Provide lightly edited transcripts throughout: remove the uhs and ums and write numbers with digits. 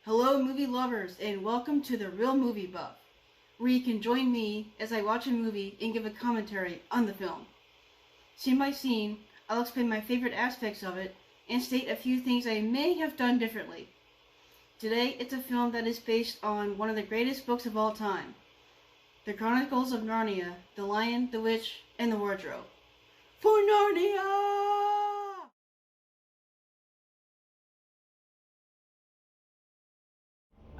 Hello movie lovers and welcome to The Real Movie Buff, where you can join me as I watch a movie and give a commentary on the film. Scene by scene, I'll explain my favorite aspects of it and state a few things I may have done differently. Today, it's a film that is based on one of the greatest books of all time, The Chronicles of Narnia, The Lion, the Witch, and the Wardrobe. For Narnia!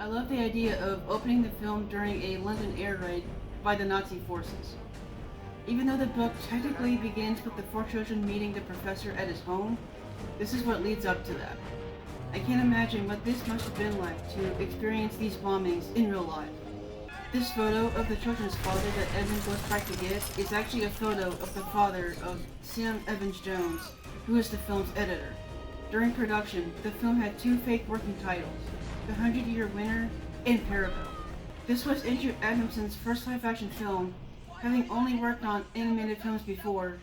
I love the idea of opening the film during a London air raid by the Nazi forces. Even though the book technically begins with the four children meeting the professor at his home, this is what leads up to that. I can't imagine what this must have been like to experience these bombings in real life. This photo of the children's father that Edmund goes back to get is actually a photo of the father of Sam Evans-Jones, who is the film's editor. During production, the film had two fake working titles, The 100-Year Winner and Parabellum. This was Andrew Adamson's first live-action film, having only worked on animated films before,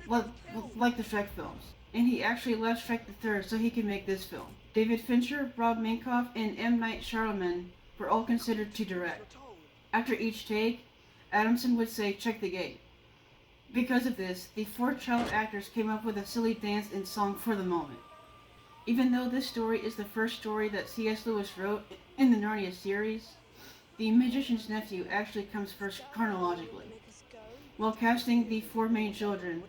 like the Shrek films. And he actually left Shrek the Third so he could make this film. David Fincher, Rob Minkoff, and M. Night Shyamalan were all considered to direct. After each take, Adamson would say, "Check the gate." Because of this, the four child actors came up with a silly dance and song for the moment. Even though this story is the first story that C.S. Lewis wrote in the Narnia series, The Magician's Nephew actually comes first chronologically. While casting the four main children,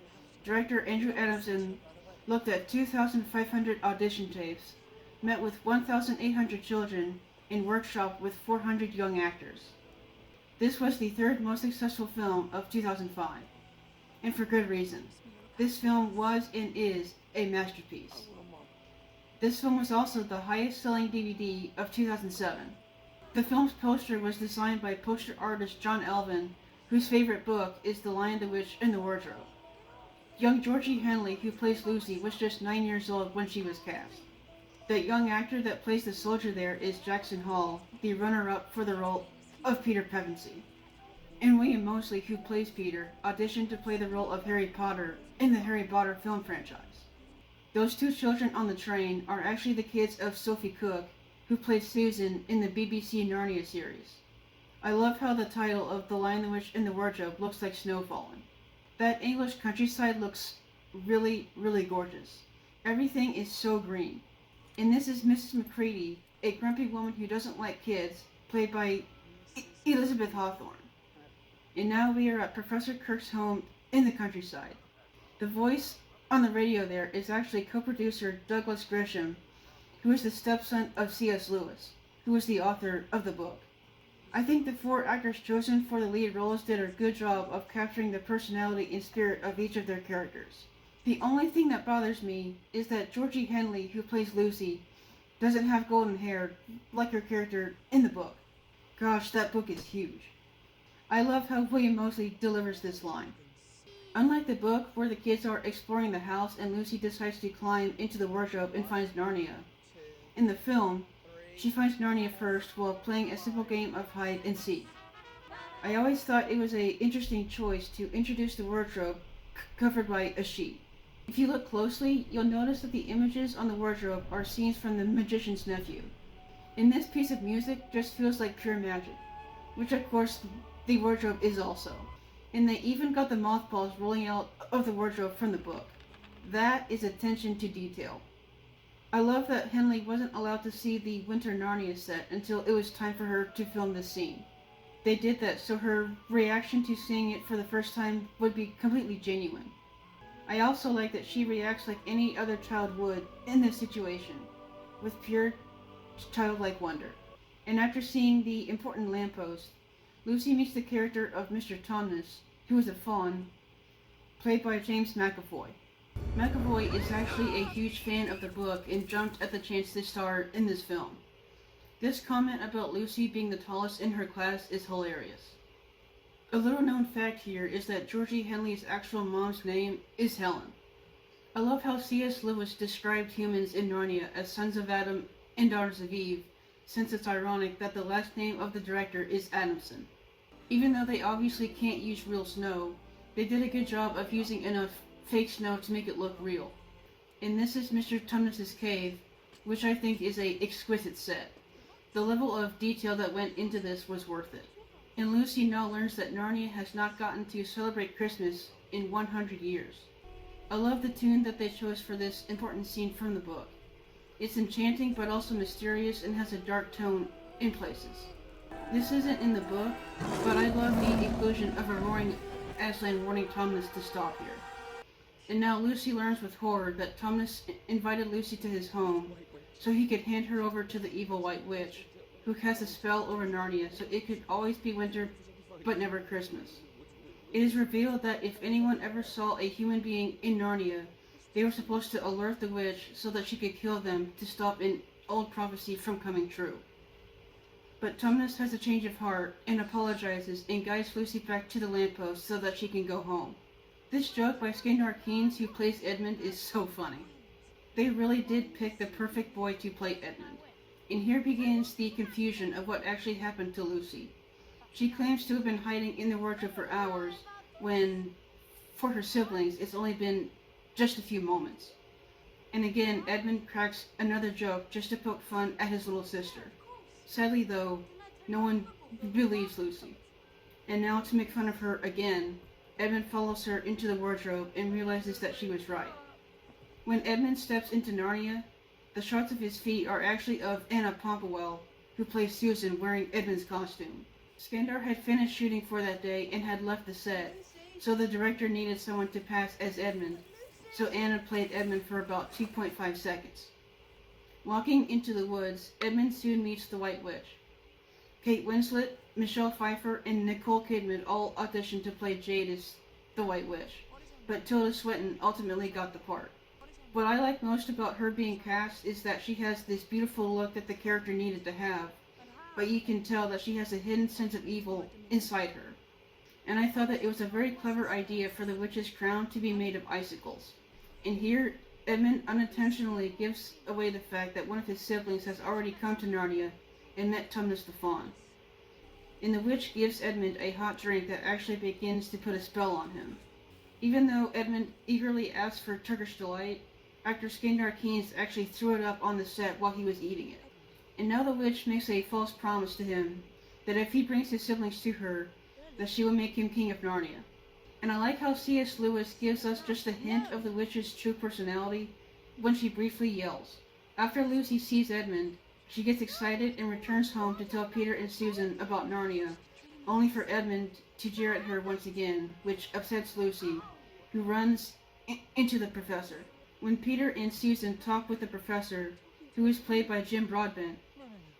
director Andrew Adamson looked at 2,500 audition tapes, met with 1,800 children, and workshopped with 400 young actors. This was the third most successful film of 2005, and for good reason. This film was and is a masterpiece. This film was also the highest-selling DVD of 2007. The film's poster was designed by poster artist John Elvin, whose favorite book is The Lion, the Witch, and the Wardrobe. Young Georgie Henley, who plays Lucy, was just 9 years old when she was cast. The young actor that plays the soldier there is Jackson Hall, the runner-up for the role of Peter Pevensey. And William Moseley, who plays Peter, auditioned to play the role of Harry Potter in the Harry Potter film franchise. Those two children on the train are actually the kids of Sophie Cook, who plays Susan in the BBC Narnia series. I love how the title of The Lion, the Witch, and the Wardrobe looks like snow falling. That English countryside looks really, really gorgeous. Everything is so green. And this is Mrs. McCready, a grumpy woman who doesn't like kids, played by Elizabeth Hawthorne. And now we are at Professor Kirk's home in the countryside. The voice on the radio there is actually co-producer Douglas Gresham, who is the stepson of C.S. Lewis, who was the author of the book. I think the four actors chosen for the lead roles did a good job of capturing the personality and spirit of each of their characters. The only thing that bothers me is that Georgie Henley, who plays Lucy, doesn't have golden hair like her character in the book. Gosh, that book is huge. I love how William Moseley delivers this line. Unlike the book, where the kids are exploring the house and Lucy decides to climb into the wardrobe and finds Narnia, in the film, she finds Narnia first while playing a simple game of hide and seek. I always thought it was an interesting choice to introduce the wardrobe covered by a sheet. If you look closely, you'll notice that the images on the wardrobe are scenes from The Magician's Nephew. And this piece of music just feels like pure magic, which of course the wardrobe is also. And they even got the mothballs rolling out of the wardrobe from the book. That is attention to detail. I love that Henley wasn't allowed to see the Winter Narnia set until it was time for her to film this scene. They did that so her reaction to seeing it for the first time would be completely genuine. I also like that she reacts like any other child would in this situation, with pure childlike wonder. And after seeing the important lamppost, Lucy meets the character of Mr. Tumnus, who is a faun, played by James McAvoy. McAvoy is actually a huge fan of the book and jumped at the chance to star in this film. This comment about Lucy being the tallest in her class is hilarious. A little known fact here is that Georgie Henley's actual mom's name is Helen. I love how C.S. Lewis described humans in Narnia as sons of Adam and daughters of Eve, since it's ironic that the last name of the director is Adamson. Even though they obviously can't use real snow, they did a good job of using enough fake snow to make it look real. And this is Mr. Tumnus' cave, which I think is a exquisite set. The level of detail that went into this was worth it. And Lucy now learns that Narnia has not gotten to celebrate Christmas in 100 years. I love the tune that they chose for this important scene from the book. It's enchanting but also mysterious and has a dark tone in places. This isn't in the book, but I love the inclusion of a roaring Aslan warning Tumnus to stop here. And now Lucy learns with horror that Tumnus invited Lucy to his home so he could hand her over to the evil White Witch, who cast a spell over Narnia so it could always be winter but never Christmas. It is revealed that if anyone ever saw a human being in Narnia, they were supposed to alert the witch so that she could kill them to stop an old prophecy from coming true. But Tumnus has a change of heart and apologizes and guides Lucy back to the lamppost so that she can go home. This joke by Skandar Keynes, who plays Edmund, is so funny. They really did pick the perfect boy to play Edmund. And here begins the confusion of what actually happened to Lucy. She claims to have been hiding in the wardrobe for hours, when, for her siblings, it's only been just a few moments. And again, Edmund cracks another joke just to poke fun at his little sister. Sadly though, no one believes Lucy. And now to make fun of her again, Edmund follows her into the wardrobe and realizes that she was right. When Edmund steps into Narnia, the shots of his feet are actually of Anna Popplewell, who plays Susan wearing Edmund's costume. Skandar had finished shooting for that day and had left the set, so the director needed someone to pass as Edmund, so Anna played Edmund for about 2.5 seconds. Walking into the woods, Edmund soon meets the White Witch. Kate Winslet, Michelle Pfeiffer, and Nicole Kidman all auditioned to play Jade as the White Witch, but Tilda Swinton ultimately got the part. What I like most about her being cast is that she has this beautiful look that the character needed to have, but you can tell that she has a hidden sense of evil inside her. And I thought that it was a very clever idea for the witch's crown to be made of icicles. And here, Edmund unintentionally gives away the fact that one of his siblings has already come to Narnia and met Tumnus the Faun. And the witch gives Edmund a hot drink that actually begins to put a spell on him. Even though Edmund eagerly asks for Turkish delight, actor Skandar Keynes actually threw it up on the set while he was eating it. And now the witch makes a false promise to him that if he brings his siblings to her, that she will make him king of Narnia. And I like how C.S. Lewis gives us just a hint of the witch's true personality when she briefly yells. After Lucy sees Edmund, she gets excited and returns home to tell Peter and Susan about Narnia, only for Edmund to jeer at her once again, which upsets Lucy, who runs into the professor. When Peter and Susan talk with the professor, who is played by Jim Broadbent,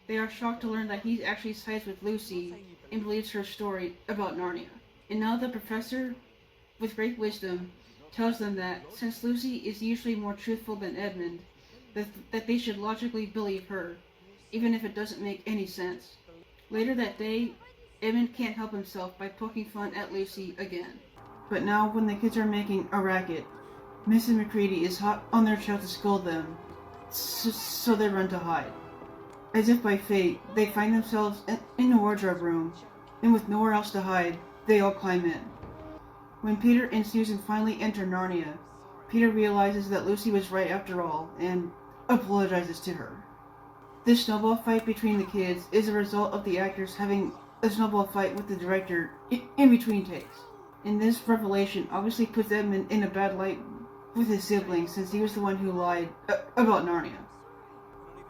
they are shocked to learn that he actually sides with Lucy and believes her story about Narnia. And now the professor, with great wisdom, tells them that, since Lucy is usually more truthful than Edmund, that they should logically believe her, even if it doesn't make any sense. Later that day, Edmund can't help himself by poking fun at Lucy again. But now, when the kids are making a racket, Mrs. McCready is hot on their trail to scold them, so they run to hide. As if by fate, they find themselves in the wardrobe room, and with nowhere else to hide, they all climb in. When Peter and Susan finally enter Narnia, Peter realizes that Lucy was right after all, and apologizes to her. This snowball fight between the kids is a result of the actors having a snowball fight with the director in between takes. And this revelation obviously puts Edmund in a bad light with his siblings, since he was the one who lied about Narnia.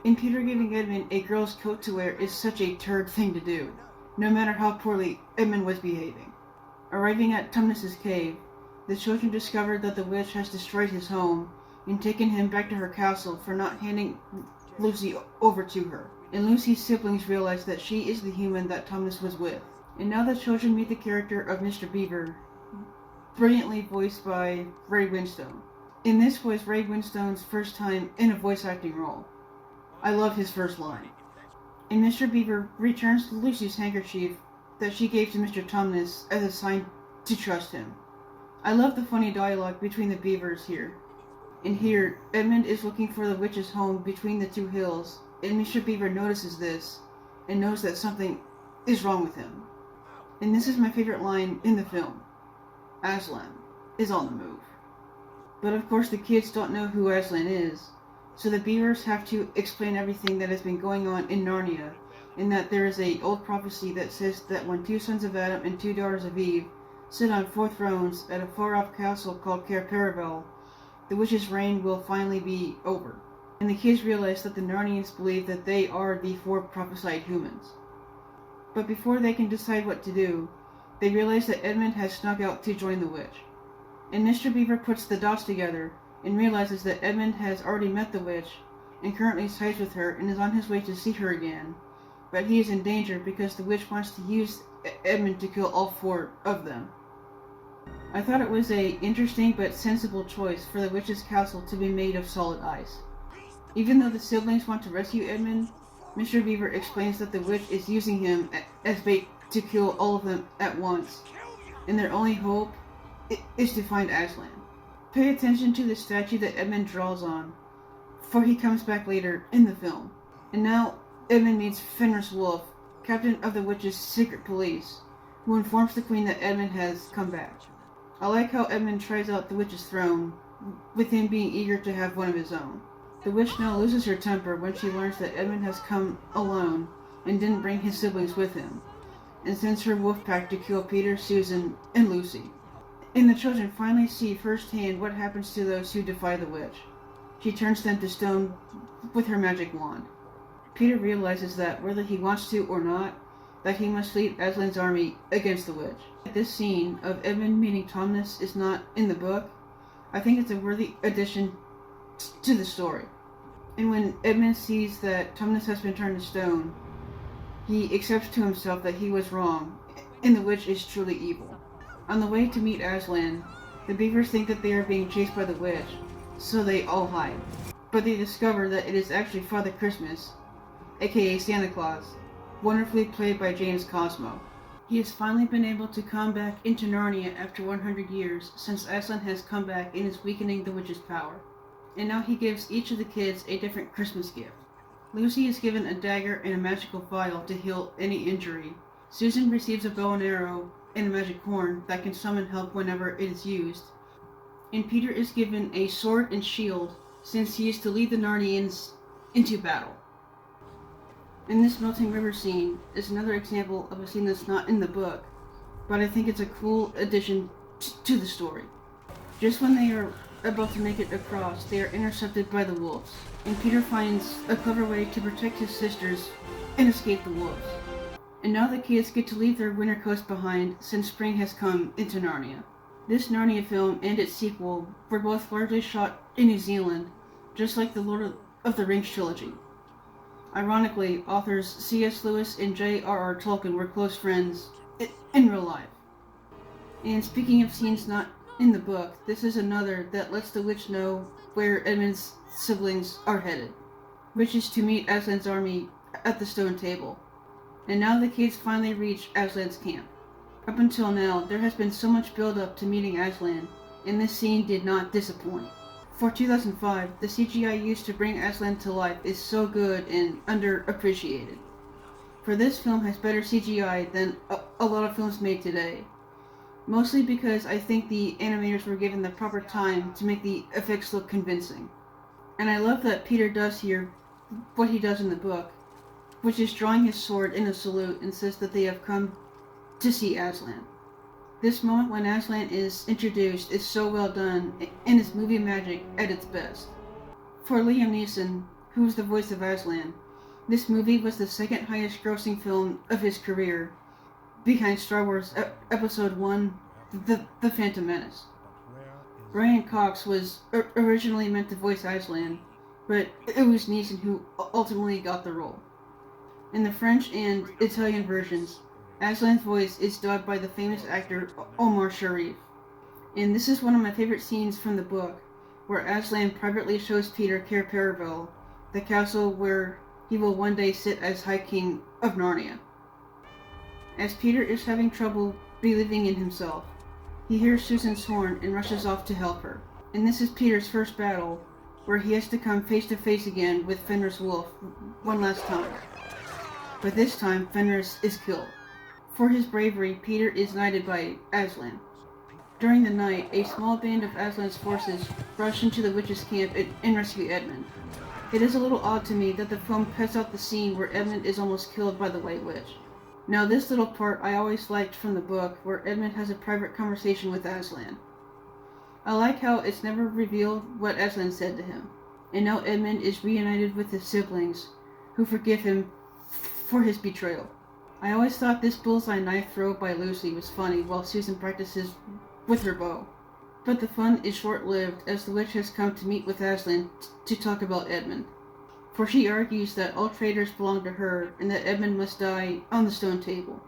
And Peter giving Edmund a girl's coat to wear is such a turd thing to do, no matter how poorly Edmund was behaving. Arriving at Tumnus's cave, the children discover that the witch has destroyed his home and taken him back to her castle for not handing Lucy over to her. And Lucy's siblings realize that she is the human that Tumnus was with. And now the children meet the character of Mr. Beaver, brilliantly voiced by Ray Winstone. And this was Ray Winstone's first time in a voice acting role. I love his first line. And Mr. Beaver returns Lucy's handkerchief that she gave to Mr. Tumnus as a sign to trust him. I love the funny dialogue between the beavers here. And here, Edmund is looking for the witch's home between the two hills, and Mr. Beaver notices this, and knows that something is wrong with him. And this is my favorite line in the film. Aslan is on the move. But of course the kids don't know who Aslan is, so the beavers have to explain everything that has been going on in Narnia in that there is an old prophecy that says that when 2 sons of Adam and 2 daughters of Eve sit on 4 thrones at a far-off castle called Cair, the witch's reign will finally be over. And the kids realize that the Narnians believe that they are the 4 prophesied humans. But before they can decide what to do, they realize that Edmund has snuck out to join the witch. And Mr. Beaver puts the dots together and realizes that Edmund has already met the witch and currently sides with her and is on his way to see her again. But he is in danger because the witch wants to use Edmund to kill all 4 of them. I thought it was a interesting but sensible choice for the witch's castle to be made of solid ice. Even though the siblings want to rescue Edmund, Mr. Beaver explains that the witch is using him as bait to kill all of them at once, and their only hope is to find Aslan. Pay attention to the statue that Edmund draws on, for he comes back later in the film. And now Edmund meets Fenris Wolf, captain of the witch's secret police, who informs the queen that Edmund has come back. I like how Edmund tries out the witch's throne, with him being eager to have one of his own. The witch now loses her temper when she learns that Edmund has come alone and didn't bring his siblings with him, and sends her wolf pack to kill Peter, Susan, and Lucy. And the children finally see firsthand what happens to those who defy the witch. She turns them to stone with her magic wand. Peter realizes that, whether he wants to or not, that he must lead Aslan's army against the witch. This scene of Edmund meeting Tumnus is not in the book. I think it's a worthy addition to the story. And when Edmund sees that Tumnus has been turned to stone, he accepts to himself that he was wrong, and the witch is truly evil. On the way to meet Aslan, the beavers think that they are being chased by the witch, so they all hide. But they discover that it is actually Father Christmas, aka Santa Claus, wonderfully played by James Cosmo. He has finally been able to come back into Narnia after 100 years, since Aslan has come back and is weakening the witch's power. And now he gives each of the kids a different Christmas gift. Lucy is given a dagger and a magical vial to heal any injury. Susan receives a bow and arrow and a magic horn that can summon help whenever it is used. And Peter is given a sword and shield, since he is to lead the Narnians into battle. And this melting river scene is another example of a scene that's not in the book, but I think it's a cool addition to the story. Just when they are about to make it across, they are intercepted by the wolves, and Peter finds a clever way to protect his sisters and escape the wolves. And now the kids get to leave their winter coats behind since spring has come into Narnia. This Narnia film and its sequel were both largely shot in New Zealand, just like the Lord of the Rings trilogy. Ironically, authors C.S. Lewis and J.R.R. Tolkien were close friends in real life. And speaking of scenes not in the book, this is another that lets the witch know where Edmund's siblings are headed, which is to meet Aslan's army at the stone table. And now the kids finally reach Aslan's camp. Up until now, there has been so much build-up to meeting Aslan, and this scene did not disappoint. For 2005, the CGI used to bring Aslan to life is so good and underappreciated. For this film has better CGI than a lot of films made today. Mostly because I think the animators were given the proper time to make the effects look convincing. And I love that Peter does here what he does in the book, which is drawing his sword in a salute and says that they have come to see Aslan. This moment when Aslan is introduced is so well done and is movie magic at its best. For Liam Neeson, who is the voice of Aslan, this movie was the second highest grossing film of his career, behind Star Wars Episode 1, The Phantom Menace. Brian Cox was originally meant to voice Aslan, but it was Neeson who ultimately got the role. In the French and Italian versions, Aslan's voice is dubbed by the famous actor Omar Sharif. And this is one of my favorite scenes from the book, where Aslan privately shows Peter Cair, the castle where he will one day sit as High King of Narnia. As Peter is having trouble believing in himself, he hears Susan's horn and rushes off to help her. And this is Peter's first battle, where he has to come face to face again with Fenris Wolf one last time. But this time, Fenris is killed. For his bravery, Peter is knighted by Aslan. During the night, a small band of Aslan's forces rush into the witch's camp and rescue Edmund. It is a little odd to me that the film cuts out the scene where Edmund is almost killed by the White Witch. Now this little part I always liked from the book, where Edmund has a private conversation with Aslan. I like how it's never revealed what Aslan said to him, and now Edmund is reunited with his siblings, who forgive him for his betrayal. I always thought this bullseye knife throw by Lucy was funny while Susan practices with her bow. But the fun is short-lived, as the witch has come to meet with Aslan to talk about Edmund. For she argues that all traitors belong to her, and that Edmund must die on the stone table.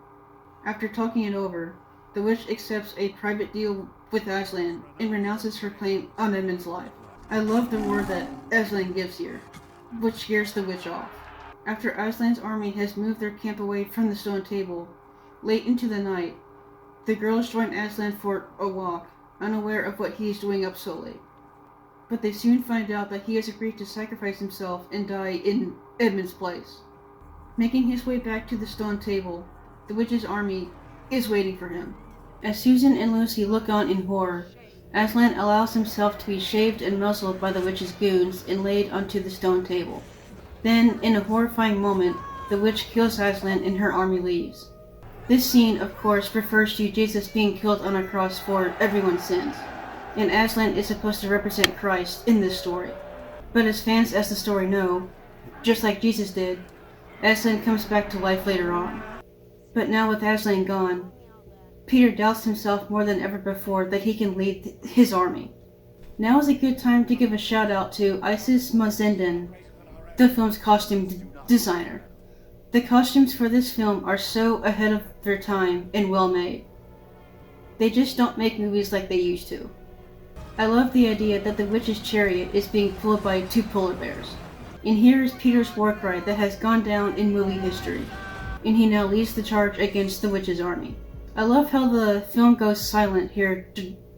After talking it over, the witch accepts a private deal with Aslan, and renounces her claim on Edmund's life. I love the word that Aslan gives here, which scares the witch off. After Aslan's army has moved their camp away from the stone table, late into the night, the girls join Aslan for a walk, unaware of what he is doing up so late. But they soon find out that he has agreed to sacrifice himself and die in Edmund's place. Making his way back to the stone table, the witch's army is waiting for him. As Susan and Lucy look on in horror, Aslan allows himself to be shaved and muzzled by the witch's goons and laid onto the stone table. Then, in a horrifying moment, the witch kills Aslan and her army leaves. This scene, of course, refers to Jesus being killed on a cross for everyone's sins, and Aslan is supposed to represent Christ in this story. But as fans as the story know, just like Jesus did, Aslan comes back to life later on. But now with Aslan gone, Peter doubts himself more than ever before that he can lead his army. Now is a good time to give a shout out to Isis Mazenden, the film's costume designer. The costumes for this film are so ahead of their time and well made. They just don't make movies like they used to. I love the idea that the witch's chariot is being pulled by 2 polar bears. And here is Peter's war cry that has gone down in movie history, and he now leads the charge against the witch's army. I love how the film goes silent here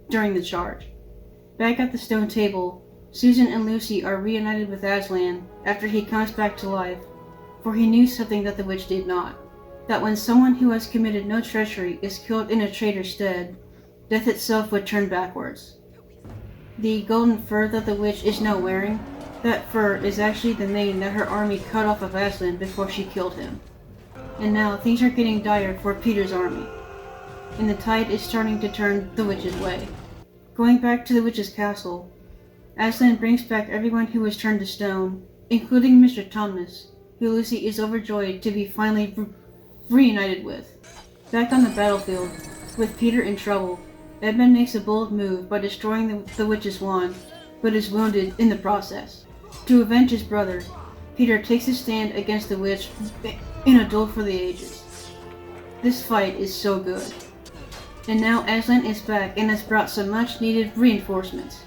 during the charge. Back at the stone table, Susan and Lucy are reunited with Aslan after he comes back to life, for he knew something that the witch did not. That when someone who has committed no treachery is killed in a traitor's stead, death itself would turn backwards. The golden fur that the witch is now wearing, that fur is actually the mane that her army cut off of Aslan before she killed him. And now things are getting dire for Peter's army, and the tide is starting to turn the witch's way. Going back to the witch's castle, Aslan brings back everyone who was turned to stone, including Mr. Thomas, who Lucy is overjoyed to be finally reunited with. Back on the battlefield, with Peter in trouble, Edmund makes a bold move by destroying the witch's wand, but is wounded in the process. To avenge his brother, Peter takes his stand against the witch in a duel for the ages. This fight is so good. And now Aslan is back and has brought some much needed reinforcements.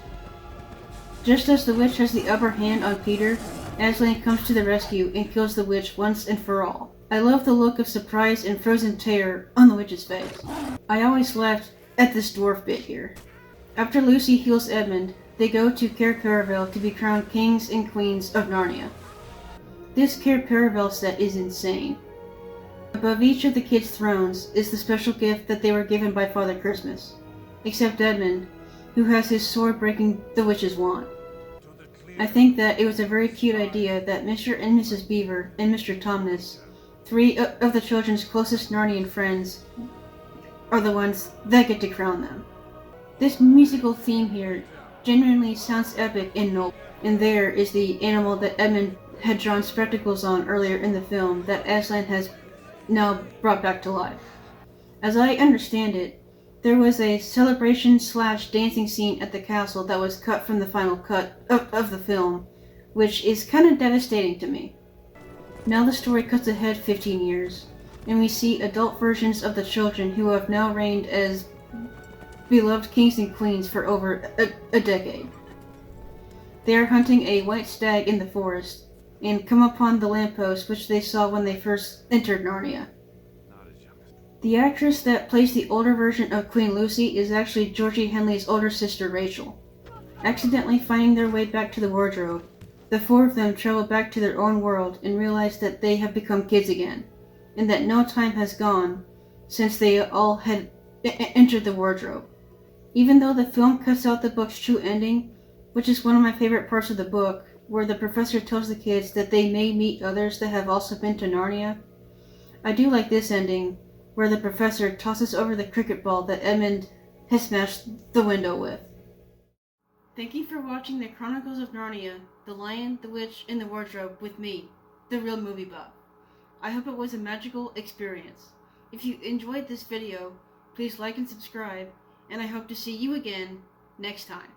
Just as the witch has the upper hand on Peter, Aslan comes to the rescue and kills the witch once and for all. I love the look of surprise and frozen terror on the witch's face. I always laughed at this dwarf bit here. After Lucy heals Edmund, they go to Cair Paravel to be crowned kings and queens of Narnia. This Cair Paravel set is insane. Above each of the kids' thrones is the special gift that they were given by Father Christmas, except Edmund, who has his sword breaking the witch's wand. I think that it was a very cute idea that Mr. and Mrs. Beaver and Mr. Thomas, 3 of the children's closest Narnian friends, are the ones that get to crown them. This musical theme here genuinely sounds epic and noble, and there is the animal that Edmund had drawn spectacles on earlier in the film that Aslan has now brought back to life. As I understand it, there was a celebration/dancing scene at the castle that was cut from the final cut of the film, which is kind of devastating to me. Now the story cuts ahead 15 years, and we see adult versions of the children who have now reigned as beloved kings and queens for over a decade. They are hunting a white stag in the forest, and come upon the lamppost which they saw when they first entered Narnia. The actress that plays the older version of Queen Lucy is actually Georgie Henley's older sister Rachel. Accidentally finding their way back to the wardrobe, the 4 of them travel back to their own world and realize that they have become kids again, and that no time has gone since they all had entered the wardrobe. Even though the film cuts out the book's true ending, which is one of my favorite parts of the book, where the professor tells the kids that they may meet others that have also been to Narnia. I do like this ending, where the professor tosses over the cricket ball that Edmund has smashed the window with. Thank you for watching the Chronicles of Narnia, The Lion, the Witch, and the Wardrobe with me, The Real Movie Buff. I hope it was a magical experience. If you enjoyed this video, please like and subscribe, and I hope to see you again next time.